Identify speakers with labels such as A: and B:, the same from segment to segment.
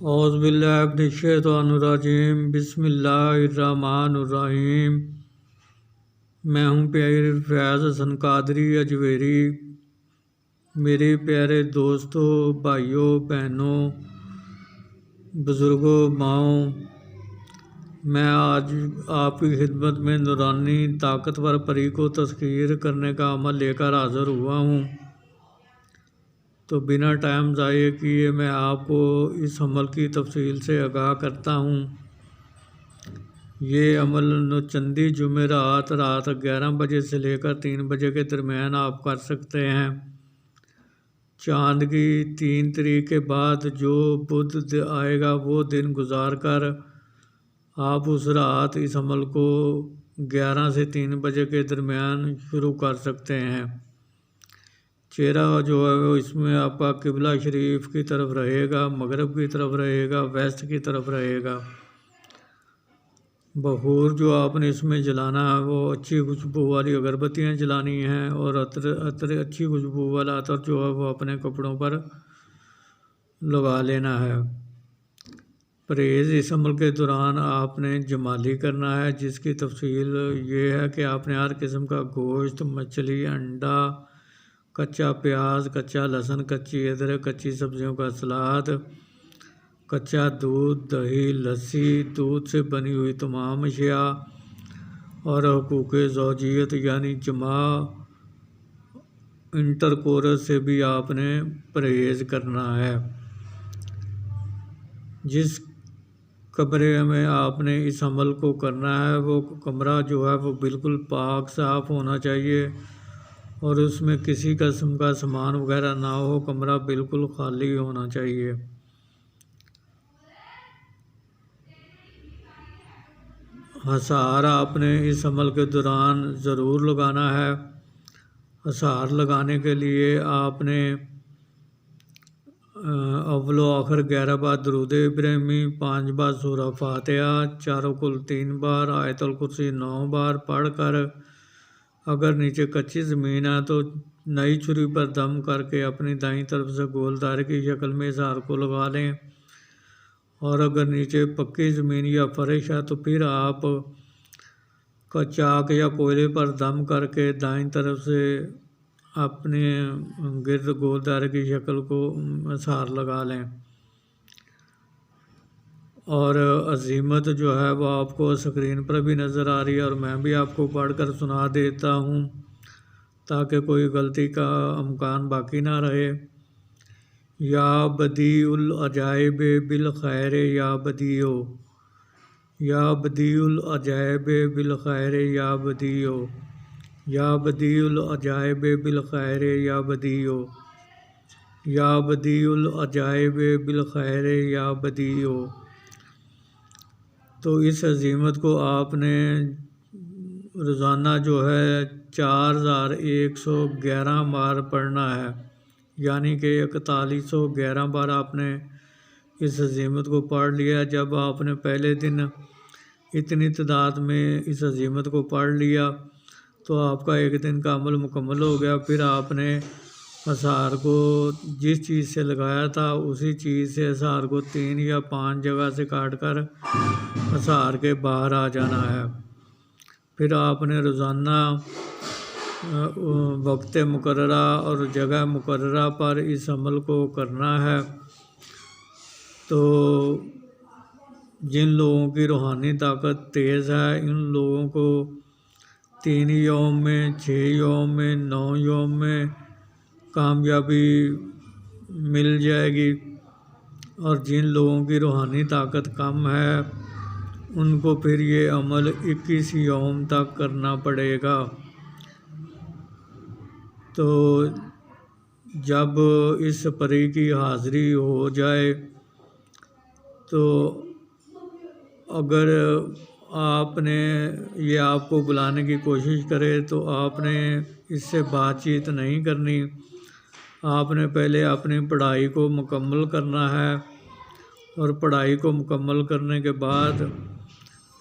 A: اعوذ باللہ من الشیطان الرجیم، بسم اللہ الرحمن الرحیم۔ میں ہوں پیر فیاض حسن قادری اجویری۔ میرے پیارے دوستوں، بھائیوں، بہنوں، بزرگوں، ماؤں، میں آج آپ کی خدمت میں نورانی طاقتور پری کو تذکیر کرنے کا عمل لے کر حاضر ہوا ہوں۔ تو بنا ٹائم ضائع کیے میں آپ کو اس عمل کی تفصیل سے آگاہ کرتا ہوں۔ یہ عمل نوچندی جمعرات رات 11 بجے سے لے کر 3 بجے کے درمیان آپ کر سکتے ہیں۔ چاند کی 3 تاریخ کے بعد جو بدھ آئے گا وہ دن گزار کر آپ اس رات اس عمل کو 11 سے 3 بجے کے درمیان شروع کر سکتے ہیں۔ چہرہ جو ہے وہ اس میں آپ کا قبلہ شریف کی طرف رہے گا، مغرب کی طرف رہے گا، ویسٹ کی طرف رہے گا۔ بخور جو آپ نے اس میں جلانا ہے وہ اچھی خوشبو والی اگربتیاں جلانی ہیں، اور عطر اچھی خوشبو والا عطر جو ہے وہ اپنے کپڑوں پر لگا لینا ہے۔ پرہیز اس عمل کے دوران آپ نے جمالی کرنا ہے، جس کی تفصیل یہ ہے کہ آپ نے ہر قسم کا گوشت، مچھلی، انڈا، کچا پیاز، کچا لہسن، کچی ادرک، کچی سبزیوں کا سلاد، کچا دودھ، دہی، لسی، دودھ سے بنی ہوئی تمام اشیاء اور حقوق زوجیت یعنی جماع انٹرکورس سے بھی آپ نے پرہیز کرنا ہے۔ جس کمرے میں آپ نے اس عمل کو کرنا ہے وہ کمرہ جو ہے وہ بالکل پاک صاف ہونا چاہیے، اور اس میں کسی قسم کا سامان وغیرہ نہ ہو، کمرہ بالکل خالی ہونا چاہیے۔ ہسار آپ نے اس عمل کے دوران ضرور لگانا ہے۔ ہسار لگانے کے لیے آپ نے اول و آخر 11 بار درود ابراہیمی، 5 بار سورہ فاتحہ، چاروں کل 3 بار، آیت الکرسی 9 بار پڑھ کر، اگر نیچے کچی زمین ہے تو نئی چھری پر دم کر کے اپنی دائیں طرف سے گول دائرے کی شکل میں اس ہار کو لگا لیں، اور اگر نیچے پکی زمین یا فرش ہے تو پھر آپ کا چاک یا کوئلے پر دم کر کے دائیں طرف سے اپنے گرد گول دائرے کی شکل کو ہار لگا لیں۔ اور عزیمت جو ہے وہ آپ کو اسکرین پر بھی نظر آ رہی ہے، اور میں بھی آپ کو پڑھ کر سنا دیتا ہوں تاکہ کوئی غلطی کا امکان باقی نہ رہے۔ یا بدیع العجائب بالخیر یا بدیع، یا بدیع العجائب بالخیر یا بدیع، یا بدیع العجائب بالخیر یا بدیع، یا بدیع العجائب بالخیر یا بدیع۔ تو اس عزیمت کو آپ نے روزانہ جو ہے 4111 بار پڑھنا ہے، یعنی کہ 4111 بار آپ نے اس عزیمت کو پڑھ لیا۔ جب آپ نے پہلے دن اتنی تعداد میں اس عزیمت کو پڑھ لیا تو آپ کا ایک دن کا عمل مکمل ہو گیا۔ پھر آپ نے ہسار کو جس چیز سے لگایا تھا اسی چیز سے ہسار کو 3 یا 5 جگہ سے کاٹ کر ہسار کے باہر آ جانا ہے۔ پھر آپ نے روزانہ وقت مقررہ اور جگہ مقررہ پر اس عمل کو کرنا ہے۔ تو جن لوگوں کی روحانی طاقت تیز ہے ان لوگوں کو 3 یوم میں، 6 یوم میں، 9 یوم میں کامیابی مل جائے گی، اور جن لوگوں کی روحانی طاقت کم ہے ان کو پھر یہ عمل 21 یوم تک کرنا پڑے گا۔ تو جب اس پری کی حاضری ہو جائے تو اگر آپ نے یہ آپ کو بلانے کی کوشش کرے تو آپ نے اس سے بات چیت نہیں کرنی، آپ نے پہلے اپنی پڑھائی کو مکمل کرنا ہے، اور پڑھائی کو مکمل کرنے کے بعد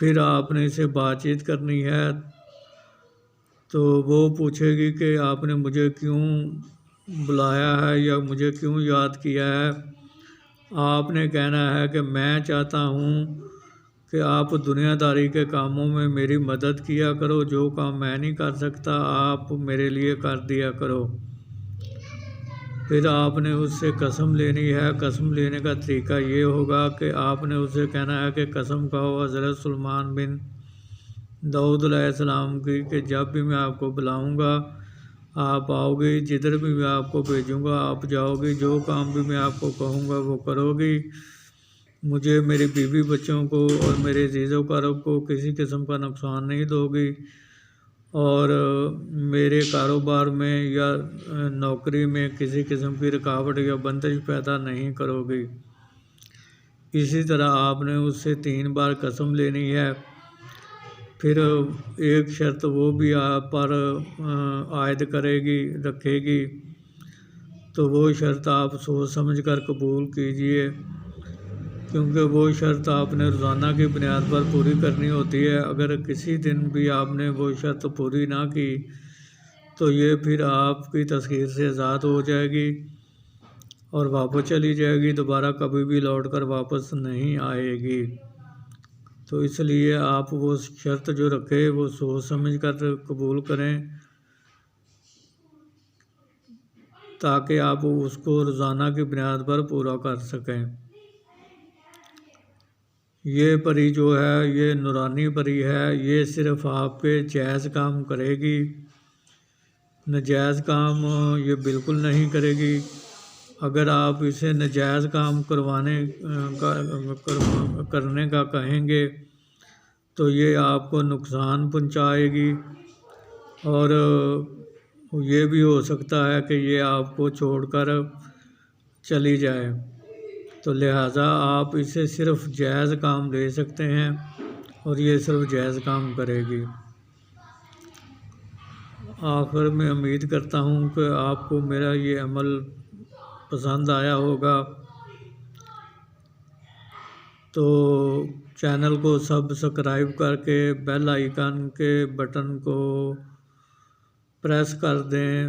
A: پھر آپ نے اسے بات چیت کرنی ہے۔ تو وہ پوچھے گی کہ آپ نے مجھے کیوں بلایا ہے یا مجھے کیوں یاد کیا ہے، آپ نے کہنا ہے کہ میں چاہتا ہوں کہ آپ دنیا داری کے کاموں میں میری مدد کیا کرو، جو کام میں نہیں کر سکتا آپ میرے لیے کر دیا کرو۔ پھر آپ نے اس سے قسم لینی ہے۔ قسم لینے کا طریقہ یہ ہوگا کہ آپ نے اسے کہنا ہے کہ قسم کھاؤ حضرت سلیمان بن داؤد علیہ السلام کی کہ جب بھی میں آپ کو بلاؤں گا آپ آؤ گی، جدھر بھی میں آپ کو بھیجوں گا آپ جاؤ گی، جو کام بھی میں آپ کو کہوں گا وہ کرو گی، مجھے میری بیوی بچوں کو اور میرے عزیز و اقارب کو کسی قسم کا نقصان نہیں دو گی، اور میرے کاروبار میں یا نوکری میں کسی قسم کی رکاوٹ یا بندش پیدا نہیں کرو گی۔ اسی طرح آپ نے اس سے 3 بار قسم لینی ہے۔ پھر ایک شرط وہ بھی آپ پر عائد رکھے گی، تو وہ شرط آپ سوچ سمجھ کر قبول کیجئے، کیونکہ وہ شرط آپ نے روزانہ کی بنیاد پر پوری کرنی ہوتی ہے۔ اگر کسی دن بھی آپ نے وہ شرط پوری نہ کی تو یہ پھر آپ کی تسخیر سے آزاد ہو جائے گی اور واپس چلی جائے گی، دوبارہ کبھی بھی لوٹ کر واپس نہیں آئے گی۔ تو اس لیے آپ وہ شرط جو رکھے وہ سوچ سمجھ کر قبول کریں، تاکہ آپ اس کو روزانہ کی بنیاد پر پورا کر سکیں۔ یہ پری جو ہے یہ نورانی پری ہے، یہ صرف آپ کے جائز کام کرے گی، ناجائز کام یہ بالکل نہیں کرے گی۔ اگر آپ اسے ناجائز کام کرنے کا کہیں گے تو یہ آپ کو نقصان پہنچائے گی، اور یہ بھی ہو سکتا ہے کہ یہ آپ کو چھوڑ کر چلی جائے، تو لہٰذا آپ اسے صرف جائز کام دے سکتے ہیں اور یہ صرف جائز کام کرے گی۔ آخر میں امید کرتا ہوں کہ آپ کو میرا یہ عمل پسند آیا ہوگا، تو چینل کو سبسکرائب کر کے بیل آئیکن کے بٹن کو پریس کر دیں